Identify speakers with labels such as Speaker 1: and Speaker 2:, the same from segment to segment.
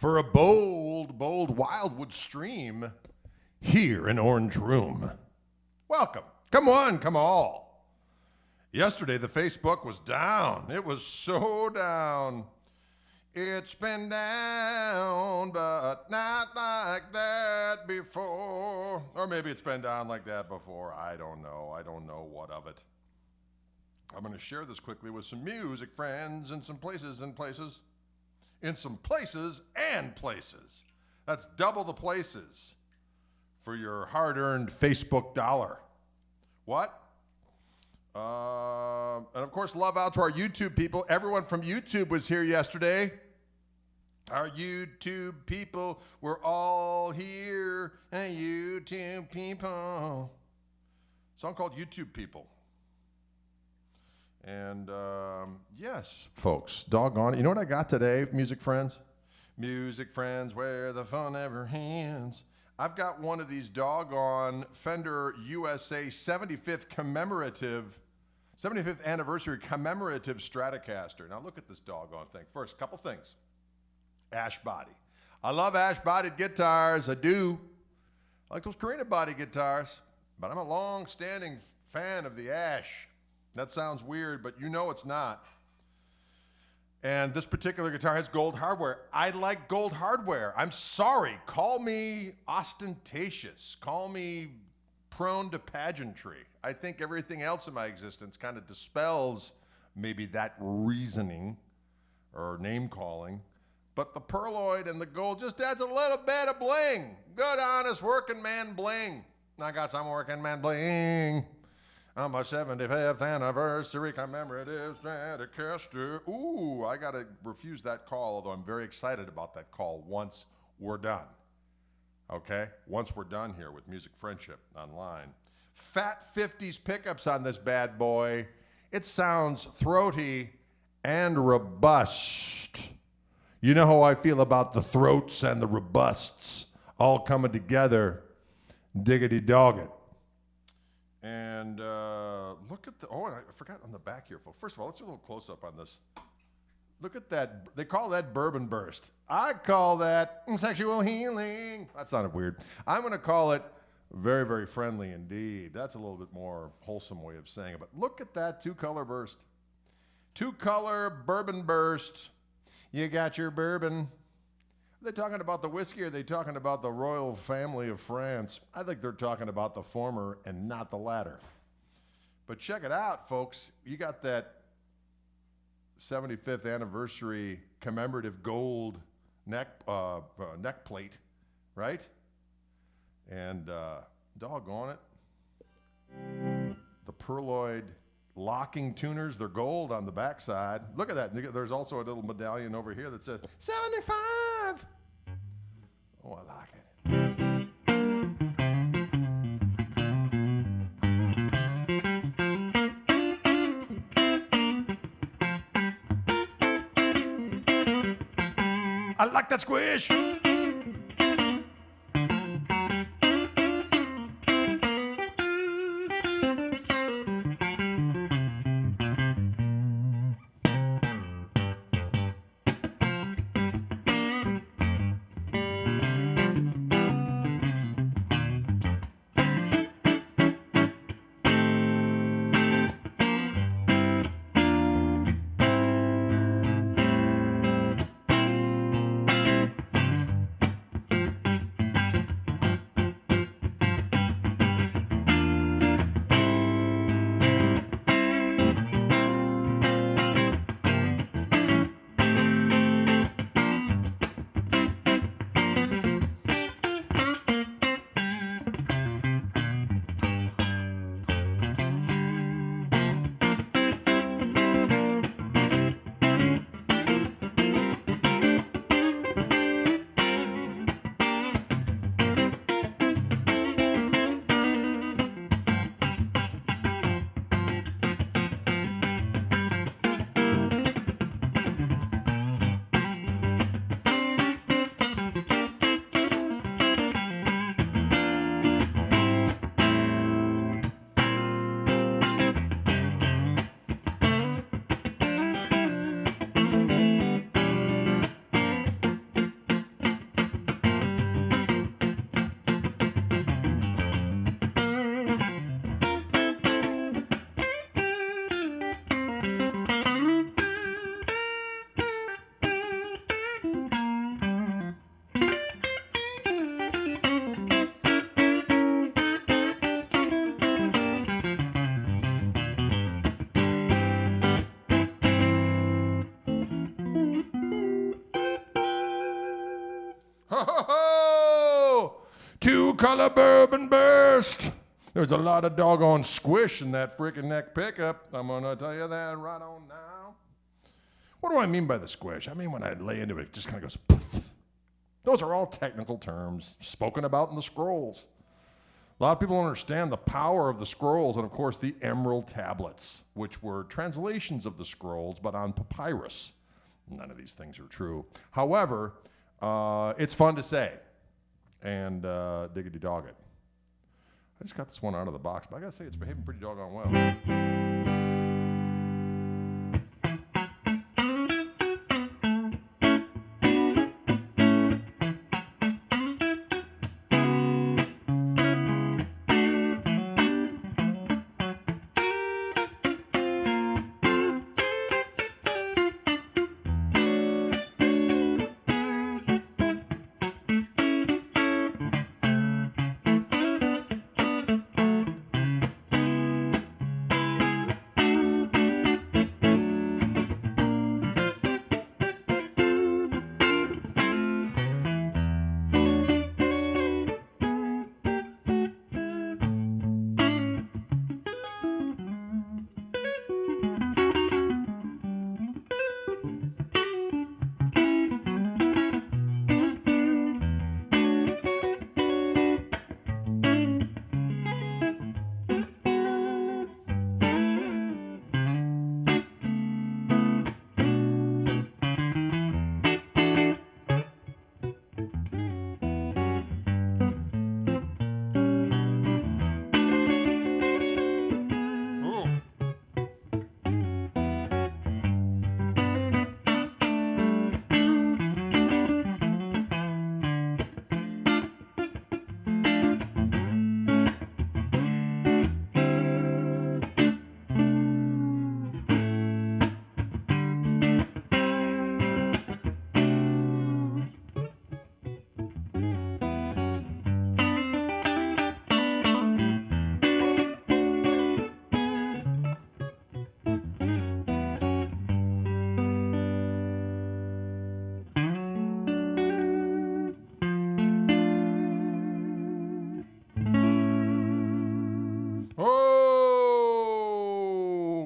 Speaker 1: for a bold Wildwood stream here in Orange Room. Welcome. Come on, come all. Yesterday, the Facebook was down. It was so down. It's been down, but not like that before. Or maybe it's been down like that before. I don't know. I don't know what of it. I'm going to share this quickly with some music friends in some places and places. In some places and places. That's double the places for your hard-earned Facebook dollar. What? And of course, love out to our YouTube people. Everyone from YouTube was here yesterday. Our YouTube people, we're all here. YouTube people. Song called YouTube People. And yes, folks, doggone it. You know what I got today, music friends? Music friends, where the fun never ends. I've got one of these doggone Fender USA 75th anniversary commemorative Stratocaster. Now look at this doggone thing. First, couple things. Ash body. I love ash-bodied guitars. I do. I like those Carina body guitars, but I'm a long-standing fan of the ash. That sounds weird, but you know it's not. And this particular guitar has gold hardware. I like gold hardware. I'm sorry. Call me ostentatious. Call me prone to pageantry. I think everything else in my existence kind of dispels maybe that reasoning or name calling. But the perloid and the gold just adds a little bit of bling. Good, honest working man bling. I got some working man bling. On my 75th anniversary commemorative Stratocaster. Ooh, I got to refuse that call, although I'm very excited about that call once we're done. Okay? Once we're done here with Music Friendship online. Fat 50s pickups on this bad boy. It sounds throaty and robust. You know how I feel about the throats and the robusts all coming together. Diggity dog it. And look at the, oh, and I forgot on the back here. First of all, let's do a little close-up on this. Look at that. They call that bourbon burst. I call that sexual healing. That sounded weird. I'm going to call it very, very friendly indeed. That's a little bit more wholesome way of saying it. But look at that two-color burst. Two-color bourbon burst. You got your bourbon. Are they talking about the whiskey or are they talking about the royal family of France? I think they're talking about the former and not the latter. But check it out, folks. You got that 75th anniversary commemorative gold neck plate, right? And doggone it. The perloid locking tuners, they're gold on the backside. Look at that. There's also a little medallion over here that says 75. Oh, I like it. I like that squish. Oh, two-color bourbon burst. There's a lot of doggone squish in that freaking neck pickup. I'm going to tell you that right on now. What do I mean by the squish? I mean when I lay into it, it just kind of goes poof. Those are all technical terms spoken about in the scrolls. A lot of people don't understand the power of the scrolls and, of course, the emerald tablets, which were translations of the scrolls, but on papyrus. None of these things are true. However, it's fun to say, and diggity dog it. I just got this one out of the box, but I gotta say it's behaving pretty doggone well.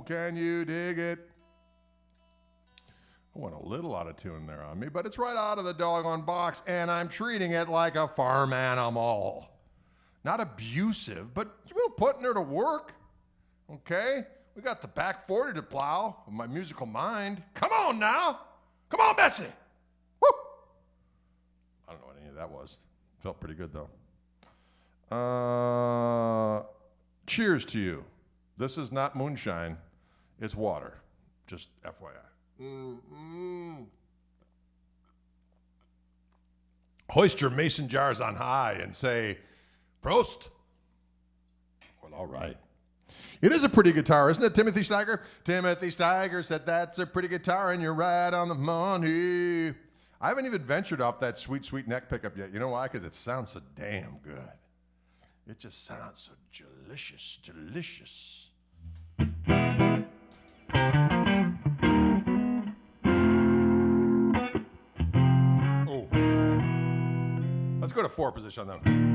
Speaker 1: Can you dig it? I went a little out of tune there on me, but it's right out of the doggone box, and I'm treating it like a farm animal. Not abusive, but we're putting her to work. Okay? We got the back 40 to plow of my musical mind. Come on now. Come on, Bessie. Woo! I don't know what any of that was. Felt pretty good, though. Cheers to you. This is not moonshine. It's water. Just FYI. Hoist your mason jars on high and say, Prost. Well, all right. It is a pretty guitar, isn't it, Timothy Steiger? Timothy Steiger said that's a pretty guitar and you're right on the money. I haven't even ventured off that sweet, sweet neck pickup yet. You know why? Because it sounds so damn good. It just sounds so delicious, delicious. Oh. Let's go to 4 position on that one.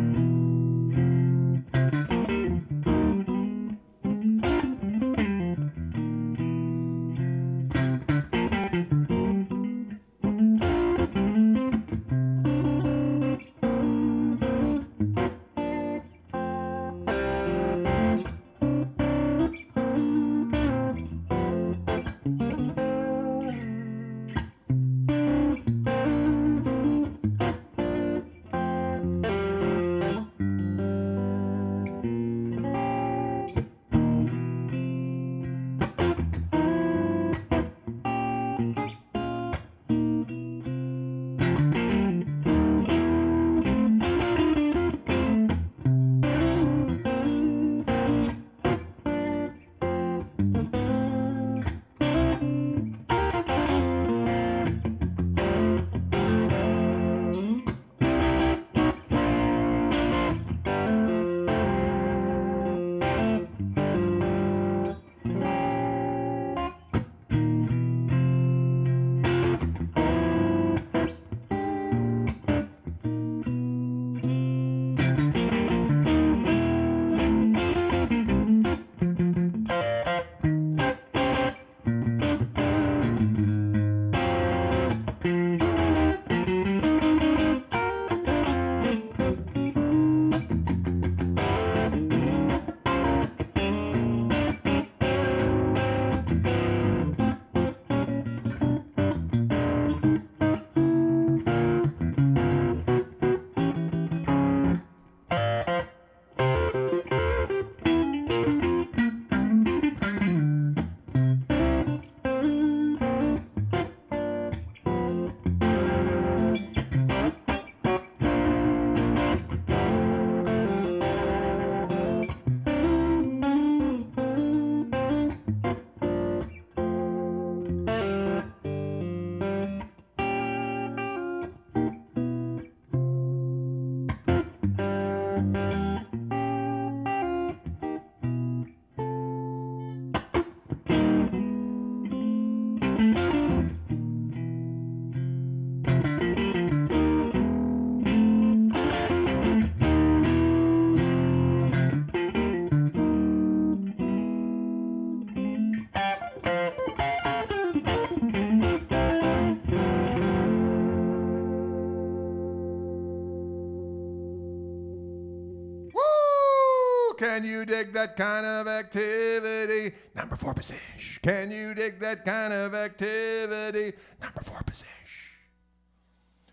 Speaker 1: can you dig that kind of activity? Number 4 position. Can you dig that kind of activity? Number 4 position.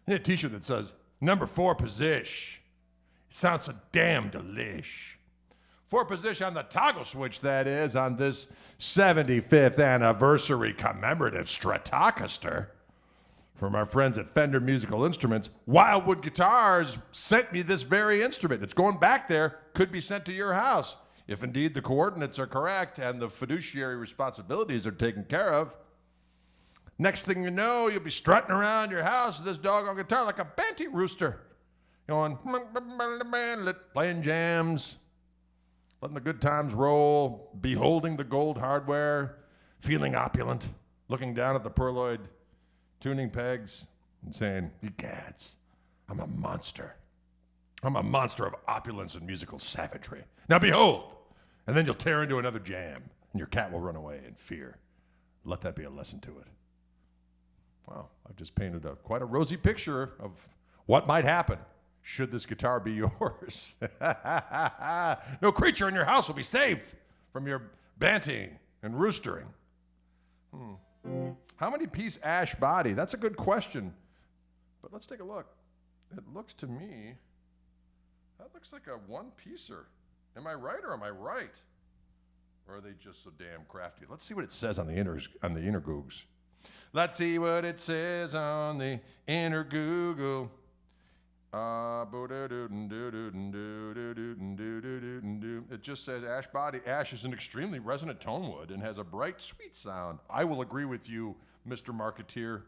Speaker 1: And a t-shirt that says, number 4 position. Sounds so damn delish. 4 position on the toggle switch, that is, on this 75th anniversary commemorative Stratocaster. From our friends at Fender Musical Instruments, Wildwood Guitars sent me this very instrument. It's going back there, could be sent to your house, if indeed the coordinates are correct and the fiduciary responsibilities are taken care of. Next thing you know, you'll be strutting around your house with this doggone guitar like a banty rooster, going, playing jams, letting the good times roll, beholding the gold hardware, feeling opulent, looking down at the pearloid tuning pegs and saying, "Egads, I'm a monster. I'm a monster of opulence and musical savagery. Now behold!" And then you'll tear into another jam, and your cat will run away in fear. Let that be a lesson to it. Wow, I've just painted quite a rosy picture of what might happen should this guitar be yours. No creature in your house will be safe from your bantying and roostering. How many piece ash body? That's a good question. But let's take a look. It looks to me, that looks like a one-piecer. Am I right or am I right? Or are they just so damn crafty? Let's see what it says on the inner googs. Let's see what it says on the inner Google. It just says ash body. Ash is an extremely resonant tone wood and has a bright, sweet sound. I will agree with you, Mr. Marketeer.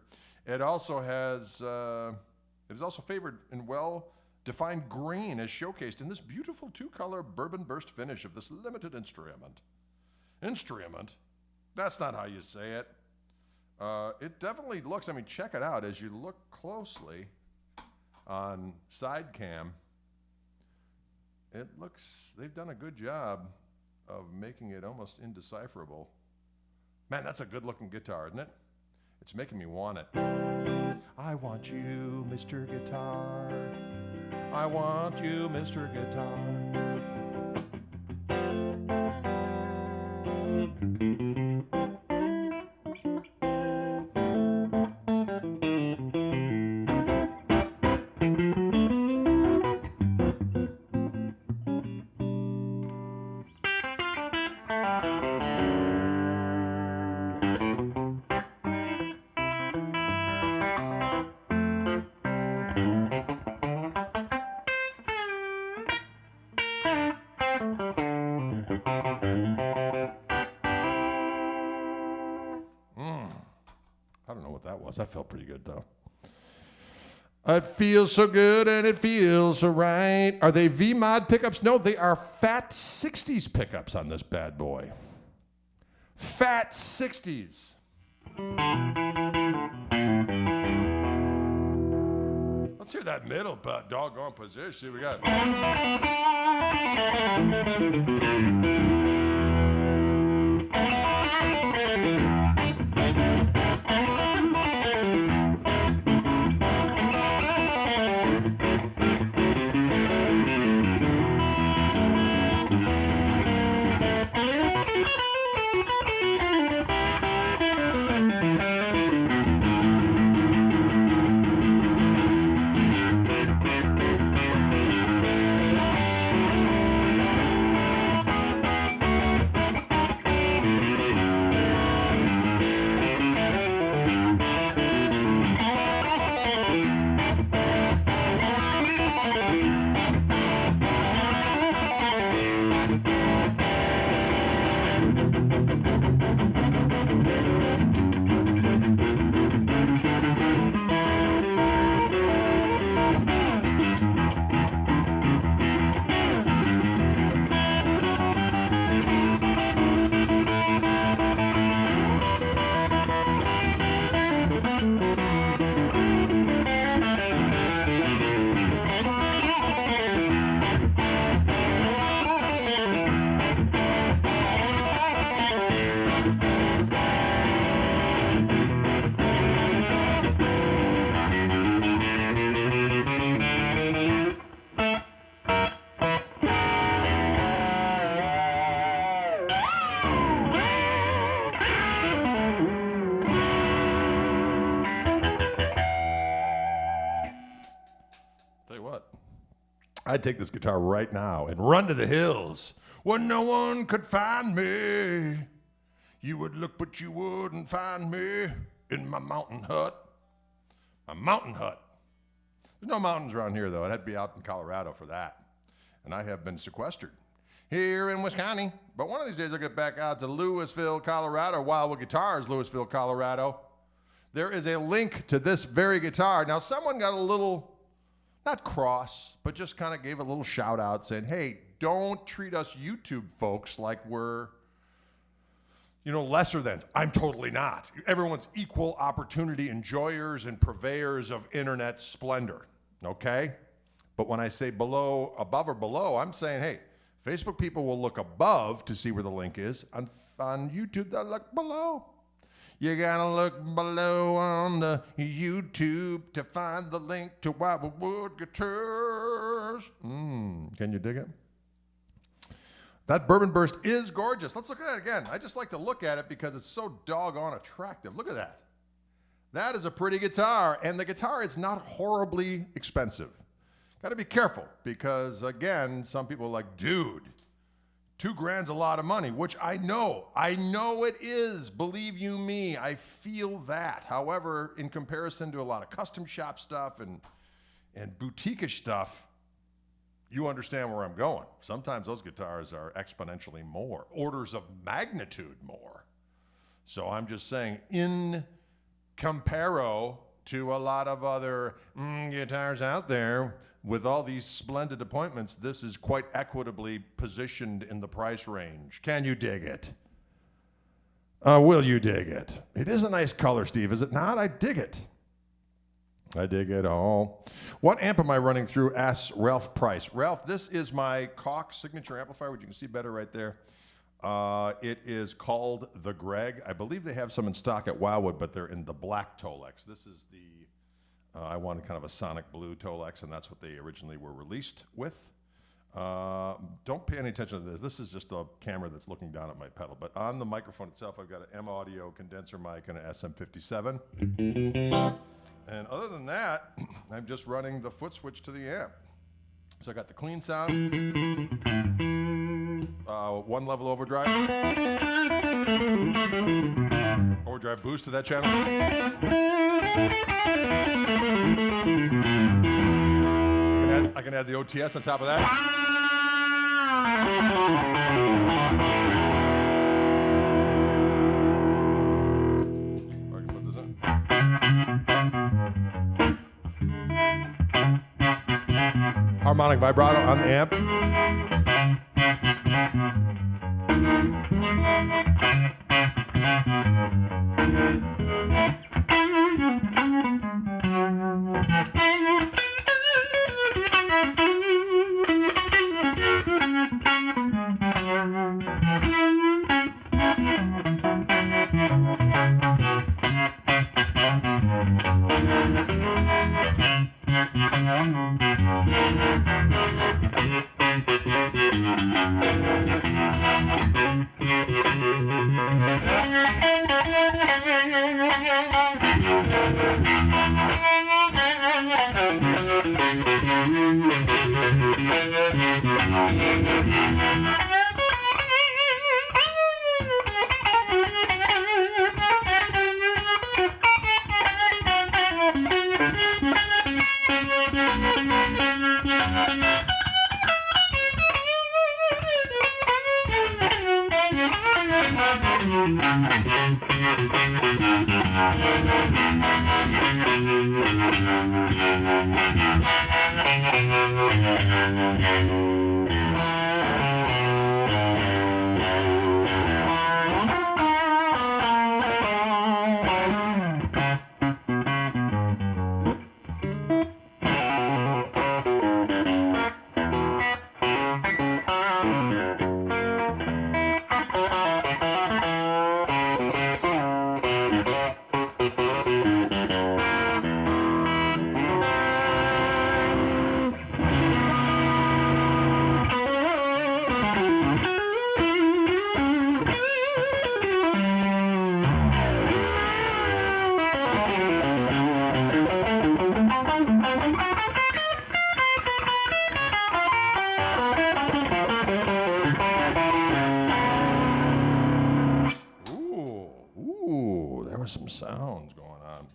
Speaker 1: It also has, it is also favored in well-defined green as showcased in this beautiful 2-color bourbon burst finish of this limited instrument. Instrument? That's not how you say it. It definitely looks, I mean, check it out as you look closely on side cam. It looks, they've done a good job of making it almost indecipherable. Man, that's a good looking guitar, isn't it? It's making me want it. I want you, Mr. Guitar. I want you, Mr. Guitar. I don't know what that was. That felt pretty good, though. It feels so good and it feels so right. Are they V-Mod pickups? No, they are Fat 60s pickups on this bad boy. Fat 60s. Let's hear that middle doggone position. See what we got. you what, I'd take this guitar right now and run to the hills where no one could find me. You would look, but you wouldn't find me in my mountain hut. My mountain hut. There's no mountains around here, though. I'd have to be out in Colorado for that. And I have been sequestered here in Wisconsin. But one of these days I'll get back out to Louisville, Colorado, Wildwood Guitars, Louisville, Colorado. There is a link to this very guitar. Now, someone got a little, not cross, but just kind of gave a little shout out saying, hey, don't treat us YouTube folks like we're, lesser thans. I'm totally not. Everyone's equal opportunity enjoyers and purveyors of internet splendor, okay? But when I say above or below, I'm saying, hey, Facebook people will look above to see where the link is. On YouTube, they'll look below. You gotta look below on the YouTube to find the link to Wildwood Guitars. Can you dig it? That Bourbon Burst is gorgeous. Let's look at it again. I just like to look at it because it's so doggone attractive. Look at that. That is a pretty guitar, and the guitar is not horribly expensive. Got to be careful because, again, some people are like, dude, $2,000's a lot of money, which I know it is. Believe you me, I feel that. However, in comparison to a lot of custom shop stuff and boutique-ish stuff, you understand where I'm going. Sometimes those guitars are exponentially more, orders of magnitude more. So I'm just saying, in comparo to a lot of other guitars out there, with all these splendid appointments, this is quite equitably positioned in the price range. Can you dig it? Will you dig it? It is a nice color, Steve, is it not? I dig it. I dig it all. What amp am I running through? Asks Ralph Price. Ralph, this is my Koch signature amplifier, which you can see better right there. It is called the Greg. I believe they have some in stock at Wildwood, but they're in the black Tolex. This is the I wanted kind of a sonic blue Tolex, and that's what they originally were released with. Don't pay any attention to this. This is just a camera that's looking down at my pedal. But on the microphone itself, I've got an M Audio condenser mic and an SM57. And other than that, I'm just running the foot switch to the amp. So I got the clean sound, one level overdrive boost to that channel. I can add the OTS on top of that. Or I can put this in. Harmonic vibrato on the amp.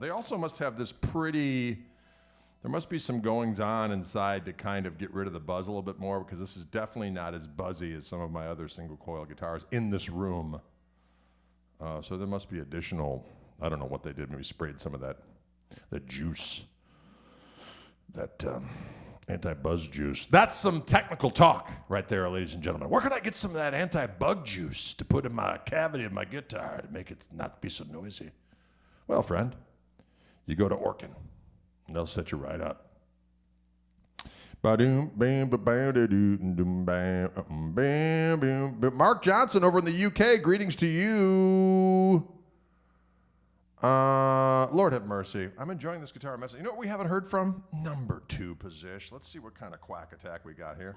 Speaker 1: They also must have this pretty, there must be some goings on inside to kind of get rid of the buzz a little bit more, because this is definitely not as buzzy as some of my other single coil guitars in this room. So there must be additional, I don't know what they did, maybe sprayed some of that juice, that anti-buzz juice. That's some technical talk right there, ladies and gentlemen. Where can I get some of that anti-bug juice to put in my cavity of my guitar to make it not be so noisy? Well, friend, you go to Orkin, and they'll set you right up. Mark Johnson over in the UK, greetings to you. Lord have mercy. I'm enjoying this guitar message. You know what we haven't heard from? Number 2 position. Let's see what kind of quack attack we got here.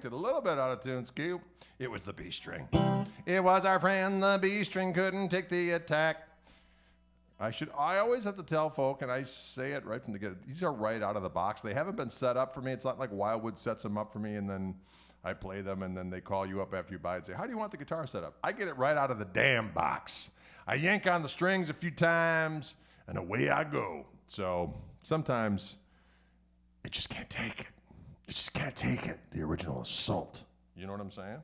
Speaker 1: It a little bit out of tune, Scoop. It was the B string. It was our friend, the B string couldn't take the attack. I always have to tell folk, and I say it right from the get, these are right out of the box. They haven't been set up for me. It's not like Wildwood sets them up for me and then I play them and then they call you up after you buy it and say, how do you want the guitar set up? I get it right out of the damn box. I yank on the strings a few times and away I go. So sometimes it just can't take it. You just can't take it, the original assault. You know what I'm saying?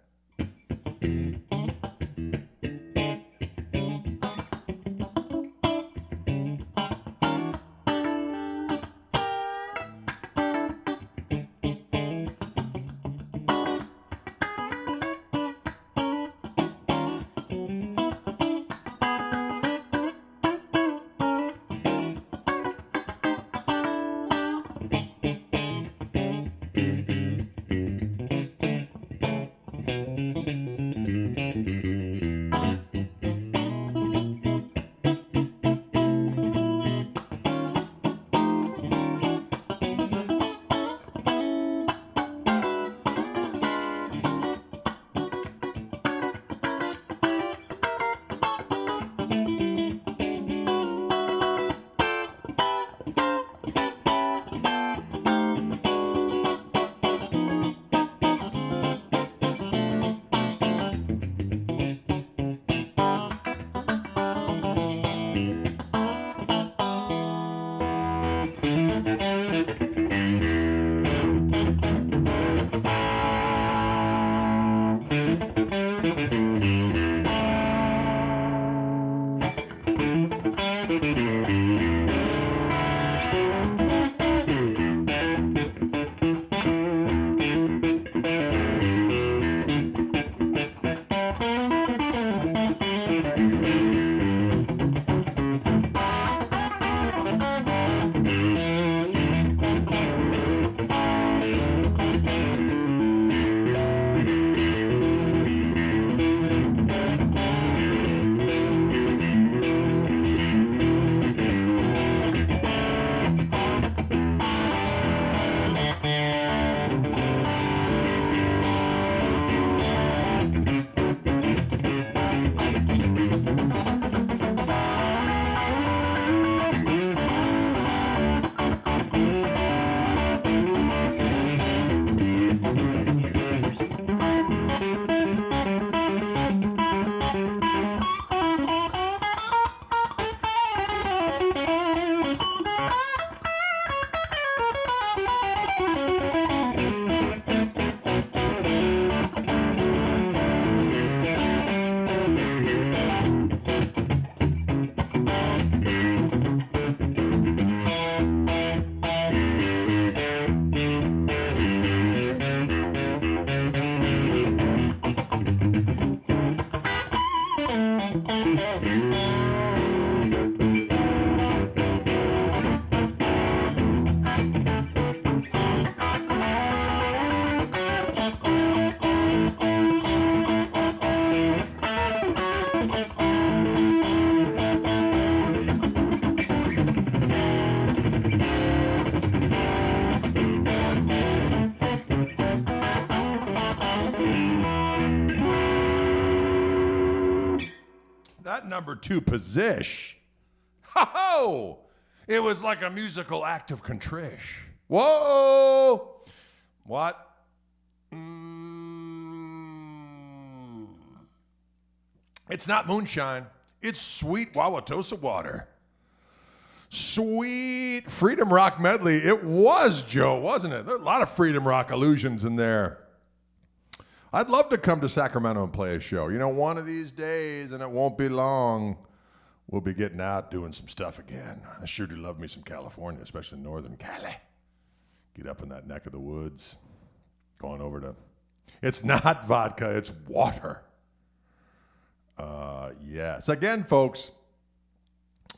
Speaker 1: number 2 position. Ho-ho! It was like a musical act of contrition. Whoa! What? It's not moonshine. It's sweet Wauwatosa water. Sweet Freedom Rock medley. It was, Joe, wasn't it? There are a lot of Freedom Rock allusions in there. I'd love to come to Sacramento and play a show. You know, one of these days, and it won't be long, we'll be getting out doing some stuff again. I sure do love me some California, especially Northern Cali. Get up in that neck of the woods. Going over to... It's not vodka, it's water. Yes. Again, folks,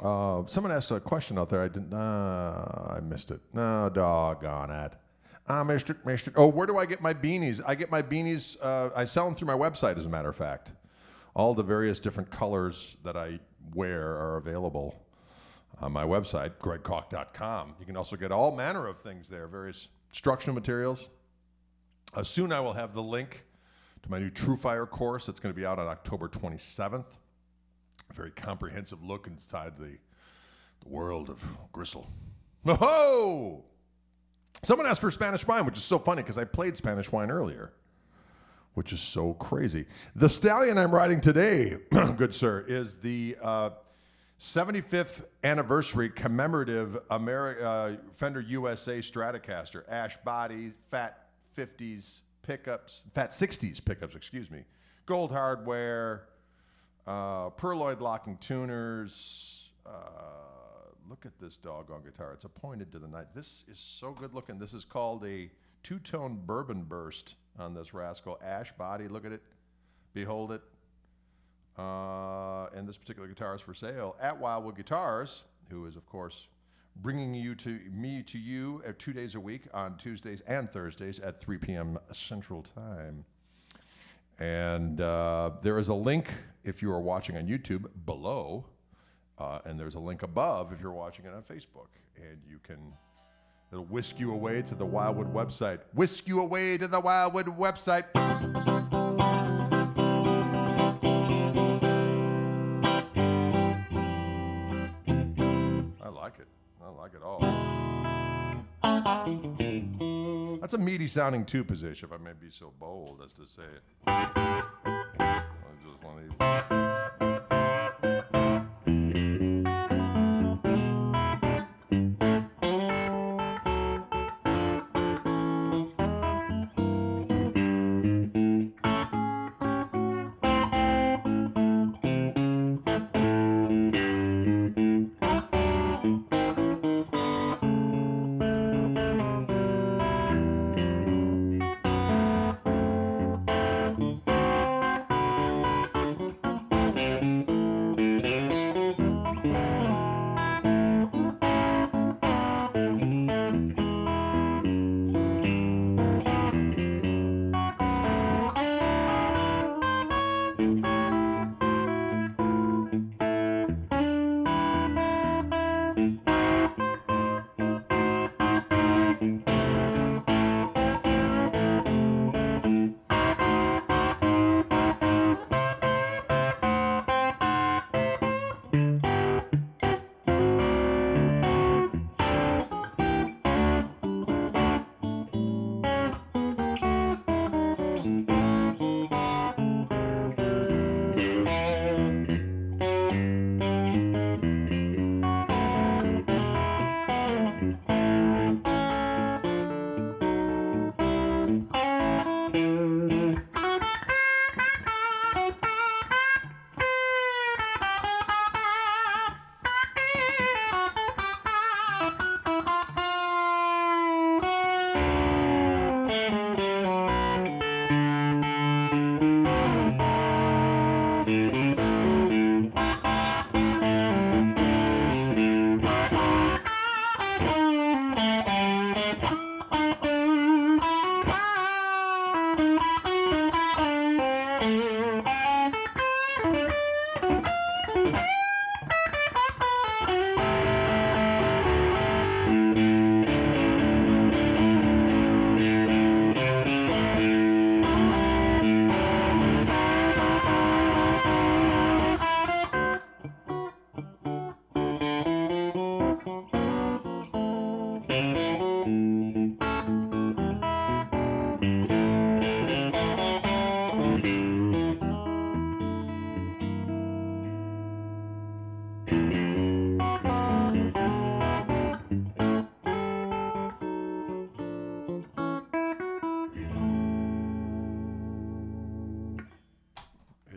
Speaker 1: someone asked a question out there. I missed it. No, doggone it. I missed it. Oh, where do I get my beanies? I get my beanies, I sell them through my website, as a matter of fact. All the various different colors that I wear are available on my website, gregkoch.com. You can also get all manner of things there, various instructional materials. Soon I will have the link to my new True Fire course that's going to be out on October 27th. A very comprehensive look inside the world of gristle. Oh! Someone asked for Spanish wine, which is so funny because I played Spanish wine earlier, which is so crazy. The stallion I'm riding today, good sir, is the 75th anniversary commemorative Fender USA Stratocaster. Ash body, fat 50s pickups, fat 60s pickups, excuse me. Gold hardware, perloid locking tuners. Look at this doggone guitar. It's appointed to the night. This is so good looking. This is called a two-tone bourbon burst on this rascal. Ash body, look at it. Behold it. And this particular guitar is for sale at Wildwood Guitars, who is, of course, bringing you 2 days a week on Tuesdays and Thursdays at 3 p.m. Central Time. And there is a link if you are watching on YouTube below, and there's a link above if you're watching it on Facebook. And it'll whisk you away to the Wildwood website. Whisk you away to the Wildwood website. I like it all. That's a meaty sounding 2 position, if I may be so bold as to say it. Just one of these.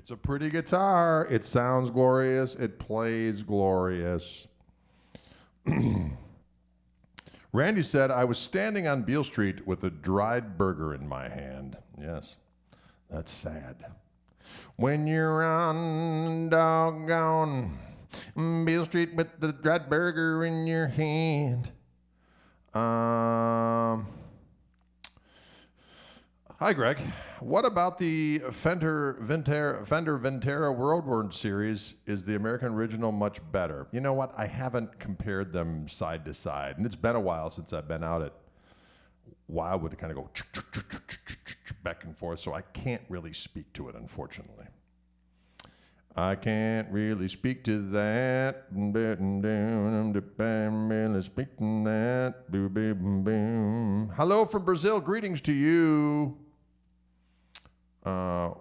Speaker 1: It's a pretty guitar. It sounds glorious. It plays glorious. Randy said, I was standing on Beale Street with a dried burger in my hand. Yes, that's sad. When you're on doggone Beale Street with the dried burger in your hand. Hi, Greg. What about the Fender Ventera Worldward series? Is the American original much better? You know what? I haven't compared them side to side, and it's been a while since I've been out at Wildwood to kind of go back and forth, so I can't really speak to it, unfortunately. I can't really speak to that. Really speak to that. Hello from Brazil. Greetings to you.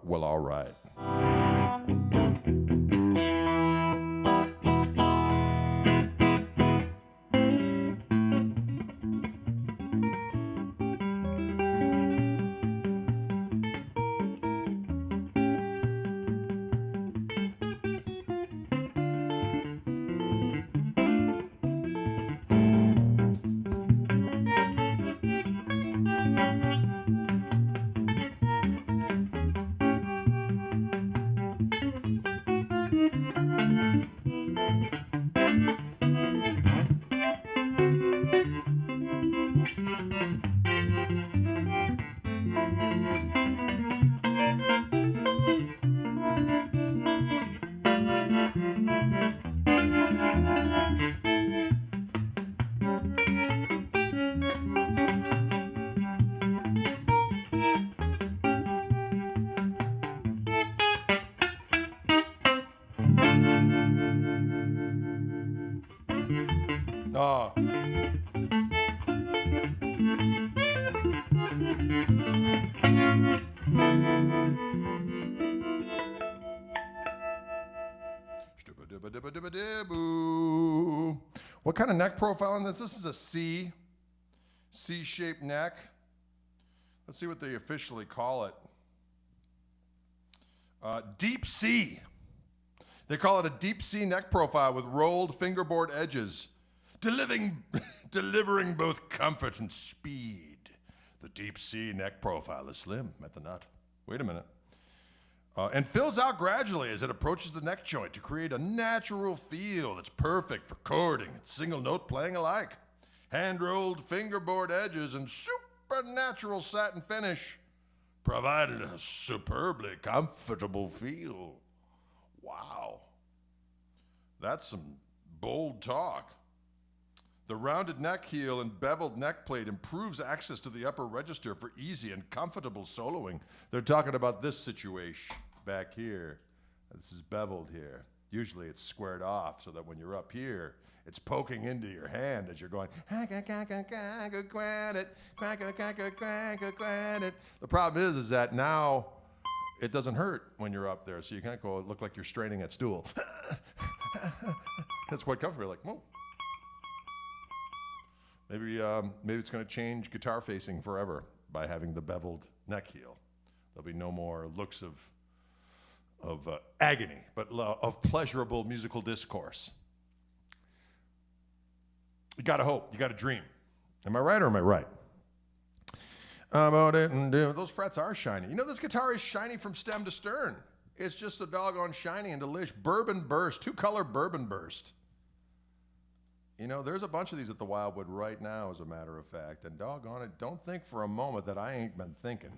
Speaker 1: Well, all right. Oh. What kind of neck profile in this? This is a C-shaped neck. Let's see what they officially call it. Deep C. They call it a deep C neck profile with rolled fingerboard edges, delivering both comfort and speed. The deep C neck profile is slim at the nut. Wait a minute. And fills out gradually as it approaches the neck joint to create a natural feel that's perfect for chording and single note playing alike. Hand-rolled fingerboard edges and supernatural satin finish provided a superbly comfortable feel. Wow. That's some bold talk. The rounded neck heel and beveled neck plate improves access to the upper register for easy and comfortable soloing. They're talking about this situation back here. This is beveled here. Usually it's squared off so that when you're up here, it's poking into your hand as you're going. The problem is that now it doesn't hurt when you're up there, so you can't go look like you're straining at stool. That's quite comfortable. Like, whoa. Maybe it's going to change guitar facing forever by having the beveled neck heel. There'll be no more looks of agony, but of pleasurable musical discourse. You got to hope. You got to dream. Am I right or am I right? About it and those frets are shiny. You know, this guitar is shiny from stem to stern. It's just a doggone shiny and delish. Bourbon burst, 2-color bourbon burst. You know, there's a bunch of these at the Wildwood right now, as a matter of fact. And doggone it, don't think for a moment that I ain't been thinking.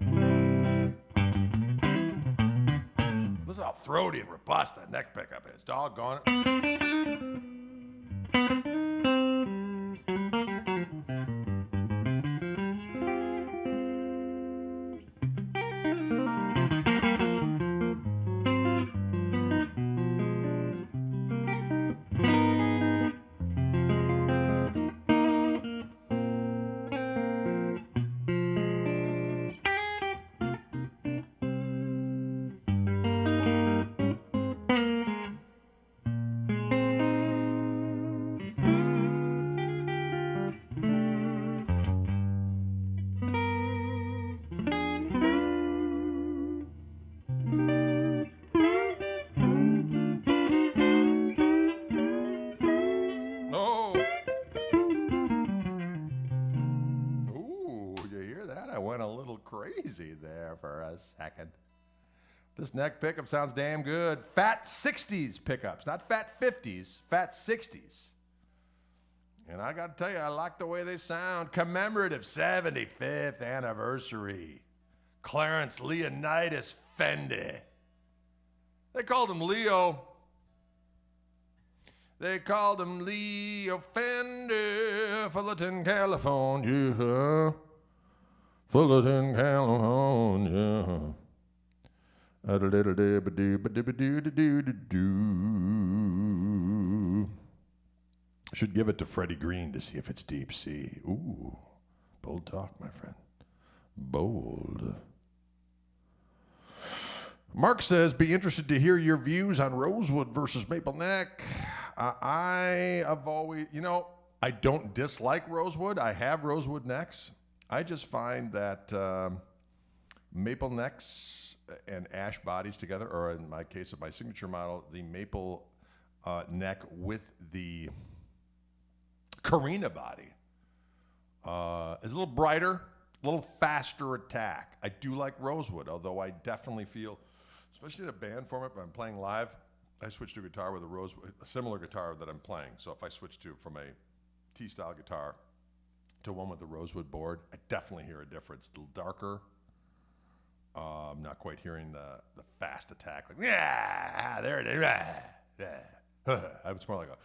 Speaker 1: Listen how throaty and robust that neck pickup is. Doggone it. easy there for a second. This neck pickup sounds damn good. Fat 60s pickups, not fat 50s, fat 60s. And I got to tell you, I like the way they sound. Commemorative 75th anniversary. Clarence Leonidas Fendi. They called him Leo. They called him Leo Fendi, Fullerton, California. Fullerton, California. Should give it to Freddie Green to see if it's deep sea. Ooh, bold talk, my friend. Bold. Mark says, be interested to hear your views on Rosewood versus Maple Neck. I have always, I don't dislike Rosewood. I have Rosewood necks. I just find that maple necks and ash bodies together, or in my case of my signature model, the maple neck with the Carina body is a little brighter, a little faster attack. I do like Rosewood, although I definitely feel, especially in a band format, when I'm playing live, I switch to a guitar with a similar guitar that I'm playing. So if I switch from a T-style guitar to one with the Rosewood board, I definitely hear a difference. A little darker. I'm not quite hearing the fast attack. Like, yeah, there it is. Yeah. It's more like a,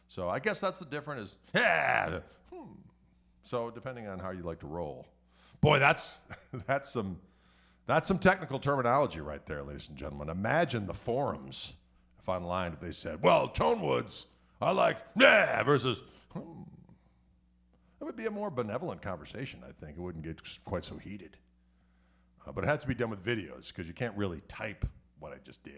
Speaker 1: So I guess that's the difference is, yeah. So depending on how you like to roll. Boy, that's some technical terminology right there, ladies and gentlemen. Imagine the forums if online if they said, well, tone woods, I like, yeah, versus, It would be a more benevolent conversation, I think. It wouldn't get quite so heated. But it has to be done with videos because you can't really type what I just did.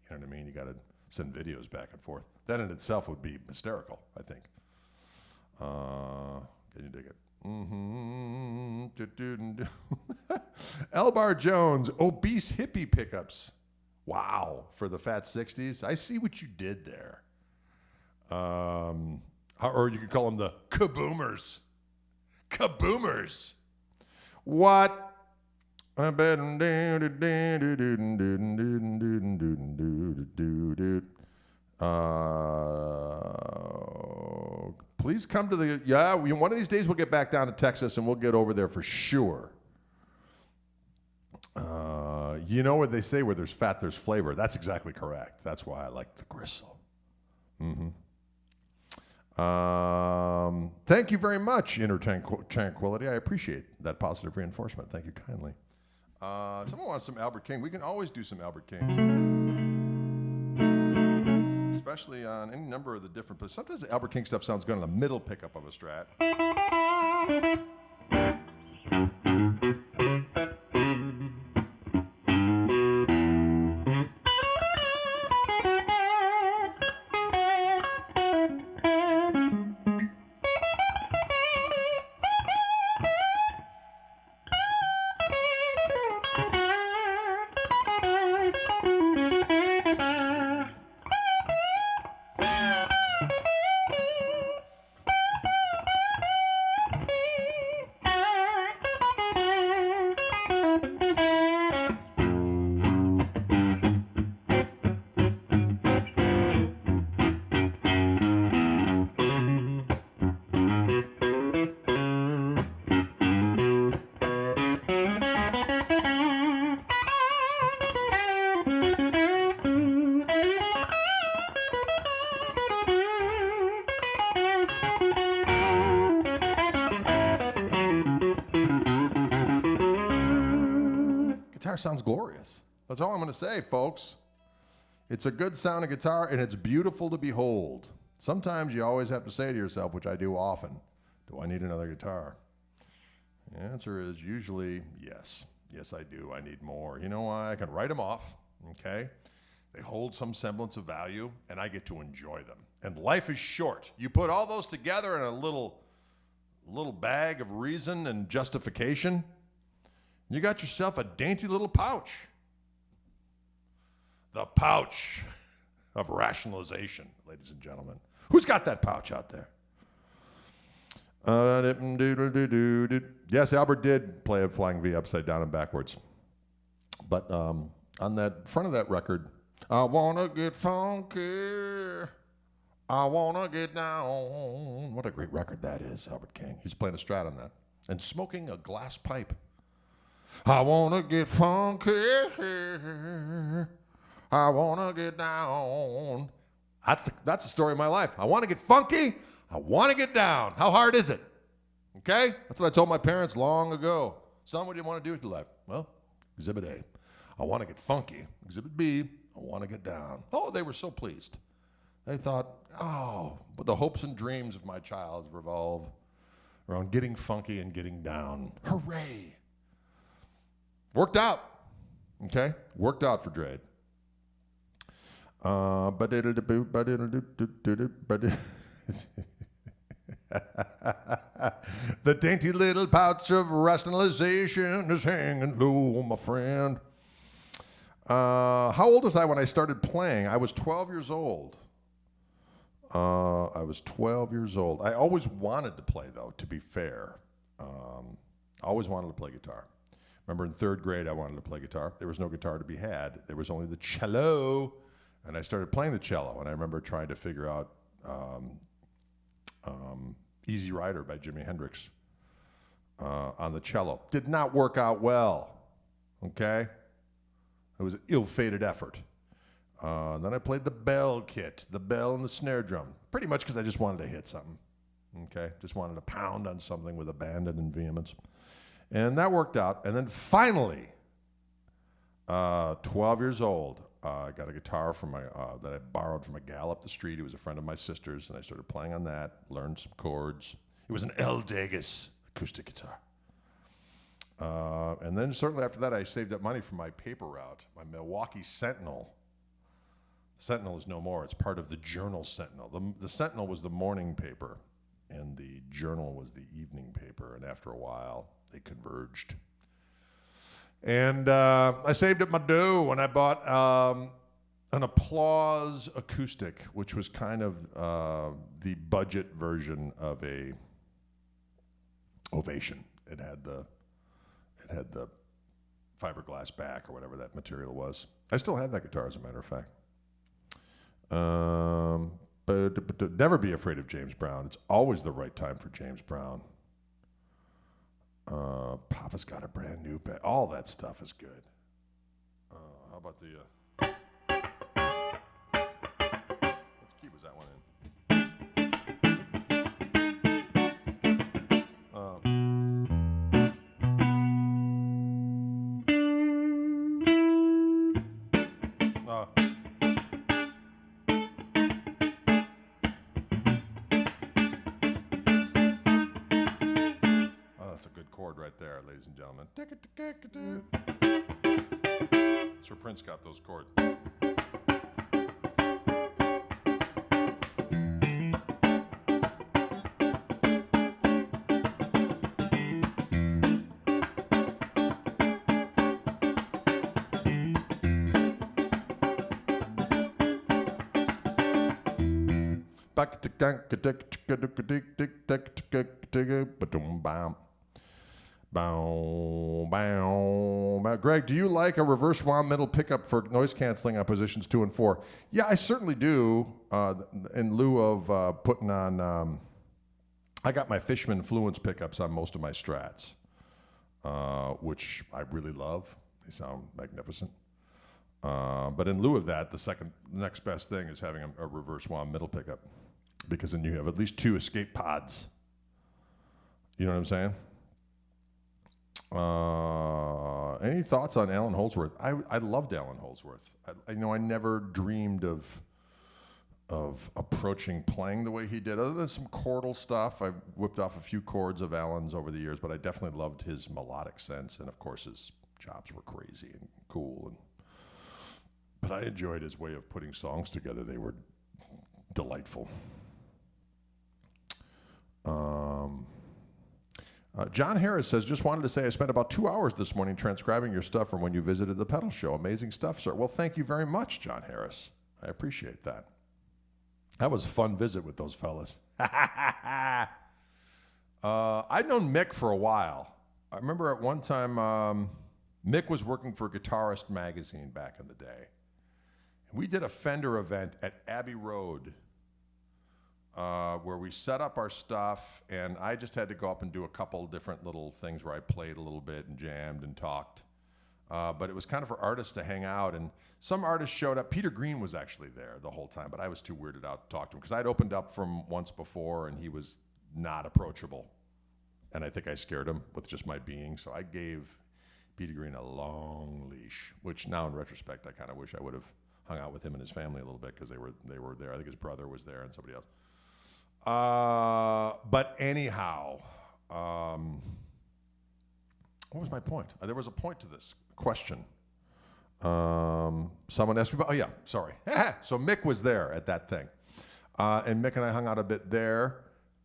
Speaker 1: You know what I mean? You got to send videos back and forth. That in itself would be hysterical, I think. Can you dig it? Elbar Jones, obese hippie pickups. Wow, for the fat 60s. I see what you did there. Or you could call them the kaboomers. Kaboomers. What? Please come to the, one of these days we'll get back down to Texas and we'll get over there for sure. You know what they say, where there's fat, there's flavor. That's exactly correct. That's why I like the gristle. Thank you very much, Inner Tranquility. I appreciate that positive reinforcement. Thank you kindly. Someone wants some Albert King. We can always do some Albert King, especially on any number of the different. But sometimes the Albert King stuff sounds good on the middle pickup of a Strat. Guitar sounds glorious. That's all I'm going to say, folks. It's a good sounding guitar, and it's beautiful to behold. Sometimes you always have to say to yourself, which I do often, do I need another guitar? The answer is usually yes. Yes, I do. I need more. You know why? I can write them off, okay? They hold some semblance of value, and I get to enjoy them. And life is short. You put all those together in a little bag of reason and justification, you got yourself a dainty little pouch. The pouch of rationalization, ladies and gentlemen. Who's got that pouch out there? Yes, Albert did play a Flying V upside down and backwards. But on that front of that record, I wanna get funky, I wanna get down. What a great record that is, Albert King. He's playing a Strat on that and smoking a glass pipe. I wanna get funky, I wanna get down. That's the story of my life. I wanna get funky, I wanna get down. How hard is it? Okay? That's what I told my parents long ago. Son, what do you want to do with your life? Well, Exhibit A, I want to get funky. Exhibit B, I want to get down. Oh, they were so pleased. They thought, oh, but the hopes and dreams of my child revolve around getting funky and getting down. Hooray. Worked out. Okay? Worked out for Drade. The dainty little pouch of rationalization is hanging low, my friend. How old was I when I started playing? I was 12 years old. I always wanted to play, though, to be fair. I always wanted to play guitar. Remember in third grade, I wanted to play guitar. There was no guitar to be had. There was only the cello. And I started playing the cello. And I remember trying to figure out Easy Rider by Jimi Hendrix on the cello. Did not work out well, okay? It was an ill-fated effort. Then I played the bell kit, the bell and the snare drum, pretty much because I just wanted to hit something, okay? Just wanted to pound on something with abandon and vehemence. And that worked out. And then finally, 12 years old, I got a guitar from that I borrowed from a gal up the street. He was a friend of my sister's, and I started playing on that, learned some chords. It was an L. Degas acoustic guitar. And then certainly after that, I saved up money for my paper route, my Milwaukee Sentinel. The Sentinel is no more. It's part of the Journal Sentinel. The Sentinel was the morning paper, and the Journal was the evening paper, and after a while, they converged. And I saved up my dough when I bought an Applause acoustic, which was kind of the budget version of a Ovation. It had the fiberglass back or whatever that material was. I still have that guitar, as a matter of fact. But never be afraid of James Brown. It's always the right time for James Brown. Papa's got a brand new bed. All that stuff is good. How about the... What key was that one in? Right there, ladies and gentlemen. That's where Prince got those chords. Bow, bow, bow. Greg, do you like a reverse wah middle pickup for noise canceling on positions 2 and 4? Yeah, I certainly do. In lieu of putting on, I got my Fishman Fluence pickups on most of my Strats, which I really love. They sound magnificent. But in lieu of that, the next best thing is having a reverse wah middle pickup, because then you have at least 2 escape pods. You know what I'm saying? Any thoughts on Alan Holdsworth? I loved Alan Holdsworth. I never dreamed of approaching playing the way he did. Other than some chordal stuff, I whipped off a few chords of Alan's over the years, but I definitely loved his melodic sense, and of course his chops were crazy and cool. But I enjoyed his way of putting songs together. They were delightful. John Harris says, just wanted to say I spent about 2 hours this morning transcribing your stuff from when you visited the pedal show. Amazing stuff, sir. Well, thank you very much, John Harris. I appreciate that. That was a fun visit with those fellas. I'd known Mick for a while. I remember at one time, Mick was working for Guitarist magazine back in the day. And we did a Fender event at Abbey Road where we set up our stuff, and I just had to go up and do a couple different little things where I played a little bit and jammed and talked. But it was kind of for artists to hang out, and some artists showed up. Peter Green was actually there the whole time, but I was too weirded out to talk to him because I'd opened up from once before, and he was not approachable. And I think I scared him with just my being, so I gave Peter Green a long leash, which now in retrospect, I kind of wish I would have hung out with him and his family a little bit because they were there. I think his brother was there and somebody else. But anyhow, what was my point? There was a point to this question. Someone asked me about, oh yeah, sorry. So Mick was there at that thing. And Mick and I hung out a bit there.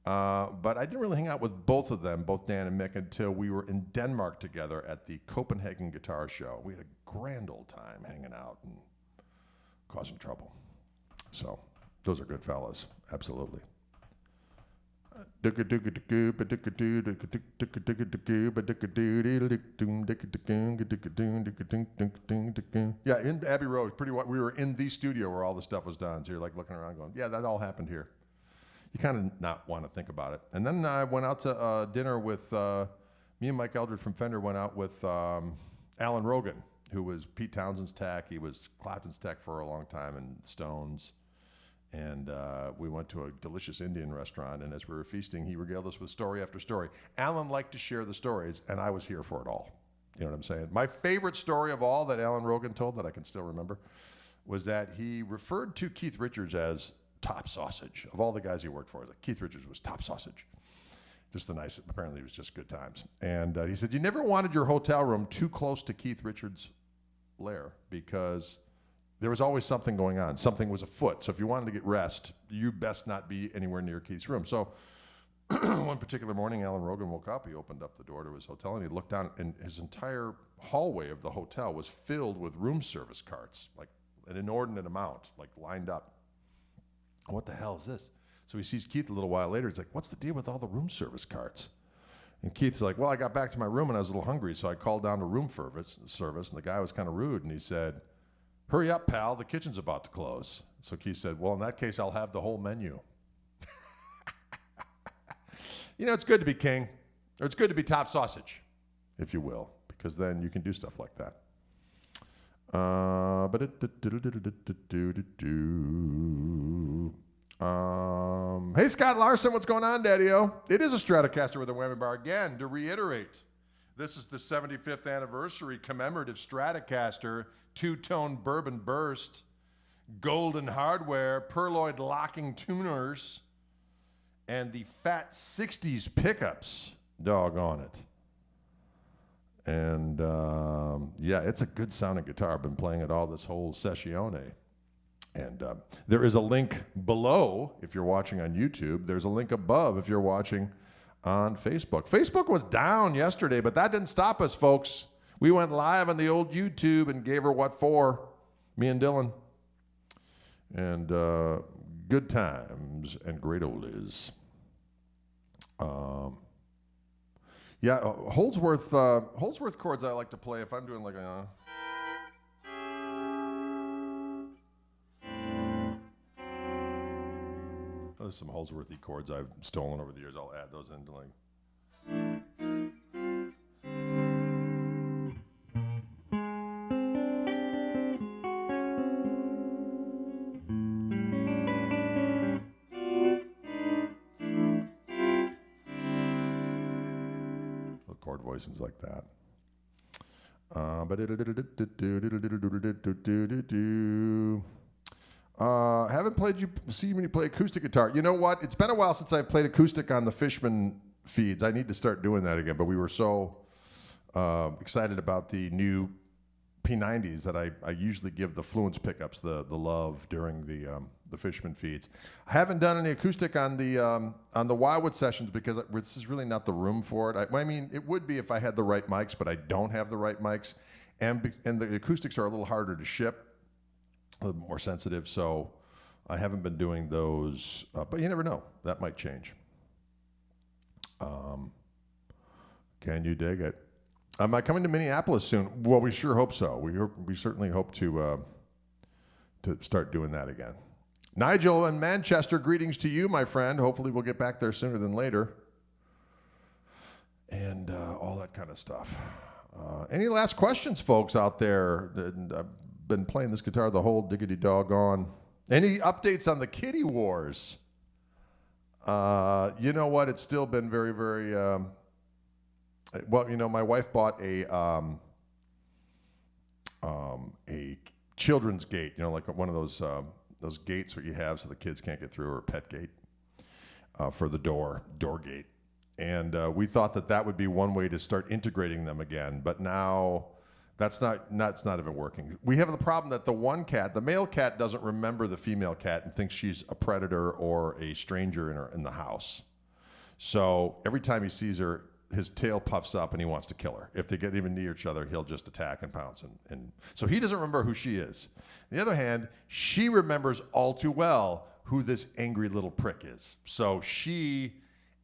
Speaker 1: But I didn't really hang out with both of them, both Dan and Mick, until we were in Denmark together at the Copenhagen Guitar Show. We had a grand old time hanging out and causing trouble. So those are good fellas, absolutely. Yeah, in Abbey Road, we were in the studio where all the stuff was done. So you're like looking around going, yeah, that all happened here. You kind of not want to think about it. And then I went out to dinner with, me and Mike Eldred from Fender went out with Alan Rogan, who was Pete Townshend's tech. He was Clapton's tech for a long time and Stones. And we went to a delicious Indian restaurant, and as we were feasting, he regaled us with story after story. Alan liked to share the stories, and I was here for it all. You know what I'm saying? My favorite story of all that Alan Rogan told that I can still remember was that he referred to Keith Richards as top sausage. Of all the guys he worked for, like Keith Richards was top sausage. Just the nicest. Apparently, it was just good times. And he said, you never wanted your hotel room too close to Keith Richards' lair because there was always something going on. Something was afoot. So if you wanted to get rest, you best not be anywhere near Keith's room. So one particular morning, Alan Rogan woke up. He opened up the door to his hotel, and he looked down, and his entire hallway of the hotel was filled with room service carts, like an inordinate amount, like lined up. What the hell is this? So he sees Keith a little while later. He's like, what's the deal with all the room service carts? And Keith's like, well, I got back to my room, and I was a little hungry, so I called down to room service, and the guy was kind of rude, and he said, hurry up, pal, the kitchen's about to close. So Keith said, well, in that case, I'll have the whole menu. You know, it's good to be king, or it's good to be top sausage, if you will, because then you can do stuff like that. Hey, Scott Larson, what's going on, Daddy-O? It is a Stratocaster with a whammy bar. Again, to reiterate, this is the 75th anniversary commemorative Stratocaster, two-tone bourbon burst, golden hardware, perloid locking tuners, and the fat 60s pickups. Doggone it. And yeah, it's a good sounding guitar. I've been playing it all this whole sessione. And there is a link below if you're watching on YouTube. There's a link above if you're watching on Facebook. Facebook was down yesterday, but that didn't stop us, folks. We went live on the old YouTube and gave her what for, me and Dylan. And good times and great oldies. Yeah, Holdsworth chords I like to play if I'm doing like a... There's some Holdsworthy chords I've stolen over the years. I'll add those into like... chord voices like that. Haven't seen you play acoustic guitar. You know what? It's been a while since I've played acoustic on the Fishman feeds. I need to start doing that again, but we were so excited about the new P90s that I usually give the Fluence pickups the love during the Fishman feeds. I haven't done any acoustic on the Wildwood sessions because this is really not the room for it. I mean, it would be if I had the right mics, but I don't have the right mics, and the acoustics are a little harder to ship, a little more sensitive, so I haven't been doing those. But you never know; that might change. Can you dig it? Am I coming to Minneapolis soon? Well, we sure hope so. We certainly hope to start doing that again. Nigel in Manchester, greetings to you, my friend. Hopefully we'll get back there sooner than later. And all that kind of stuff. Any last questions, folks, out there? I've been playing this guitar the whole diggity doggone. Any updates on the kitty wars? You know what? It's still been very, very... well, you know, my wife bought a children's gate, you know, like one of those gates that you have so the kids can't get through, or a pet gate for the door gate. And we thought that would be one way to start integrating them again, but now that's not even working. We have the problem that the male cat doesn't remember the female cat and thinks she's a predator or a stranger in the house. So every time he sees her, his tail puffs up and he wants to kill her. If they get even near each other, he'll just attack and pounce. And so he doesn't remember who she is. On the other hand, she remembers all too well who this angry little prick is. So she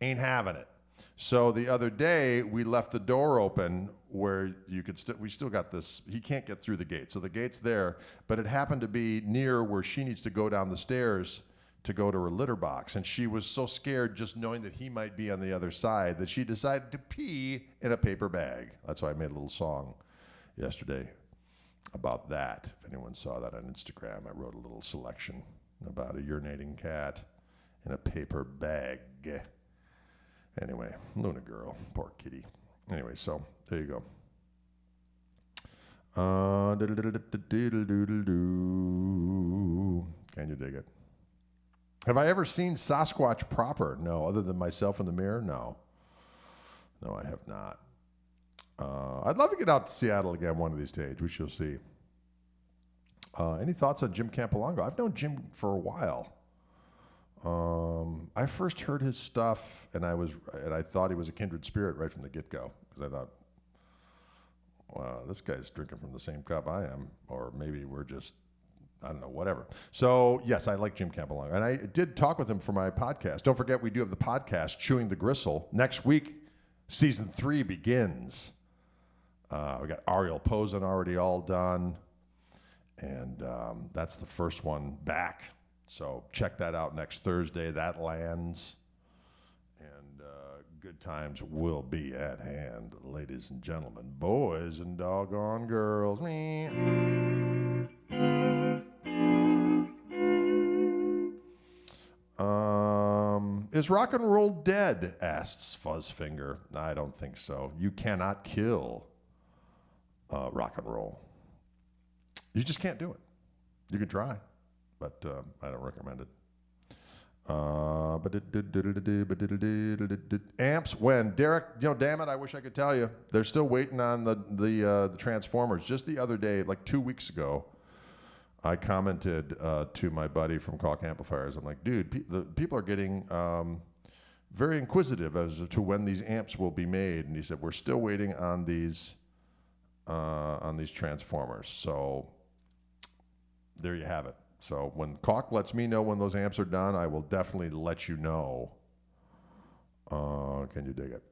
Speaker 1: ain't having it. So the other day, we left the door open where you could we still got this, he can't get through the gate. So the gate's there, but it happened to be near where she needs to go down the stairs to go to her litter box. And she was so scared just knowing that he might be on the other side that she decided to pee in a paper bag. That's why I made a little song yesterday about that. If anyone saw that on Instagram, I wrote a little selection about a urinating cat in a paper bag. Anyway, Luna girl, poor kitty. Anyway, so there you go. Can you dig it? Have I ever seen Sasquatch proper? No, other than myself in the mirror? No. No, I have not. I'd love to get out to Seattle again one of these days. We shall see. Any thoughts on Jim Campolongo? I've known Jim for a while. I first heard his stuff, and I thought he was a kindred spirit right from the get-go, because I thought, wow, this guy's drinking from the same cup I am, or maybe we're just, I don't know, whatever. So, yes, I like Jim Campolongo, and I did talk with him for my podcast. Don't forget, we do have the podcast, Chewing the Gristle. Next week, season 3 begins. We got Ariel Posen already all done, and that's the first one back. So check that out next Thursday. That lands. And good times will be at hand, ladies and gentlemen, boys and doggone girls. Is rock and roll dead? Asks Fuzzfinger. I don't think so. You cannot kill rock and roll. You just can't do it. You could try. But I don't recommend it. Amps when? Derek, you know, damn it, I wish I could tell you. They're still waiting on the Transformers. Just the other day, like 2 weeks ago, I commented to my buddy from Koch Amplifiers. I'm like, dude, the people are getting very inquisitive as to when these amps will be made. And he said, we're still waiting on these Transformers. So there you have it. So when Koch lets me know when those amps are done, I will definitely let you know. Can you dig it?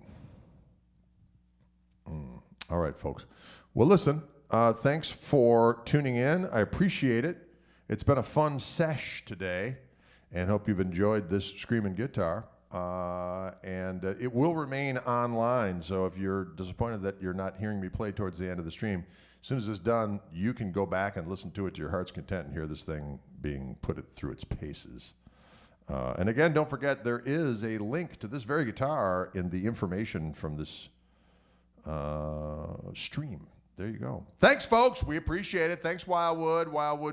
Speaker 1: All right, folks. Well, listen, thanks for tuning in. I appreciate it. It's been a fun sesh today, and hope you've enjoyed this screaming guitar. And it will remain online, so if you're disappointed that you're not hearing me play towards the end of the stream, as soon as it's done, you can go back and listen to it to your heart's content and hear this thing being put through its paces. And again, don't forget, there is a link to this very guitar in the information from this stream. There you go. Thanks, folks. We appreciate it. Thanks, Wildwood.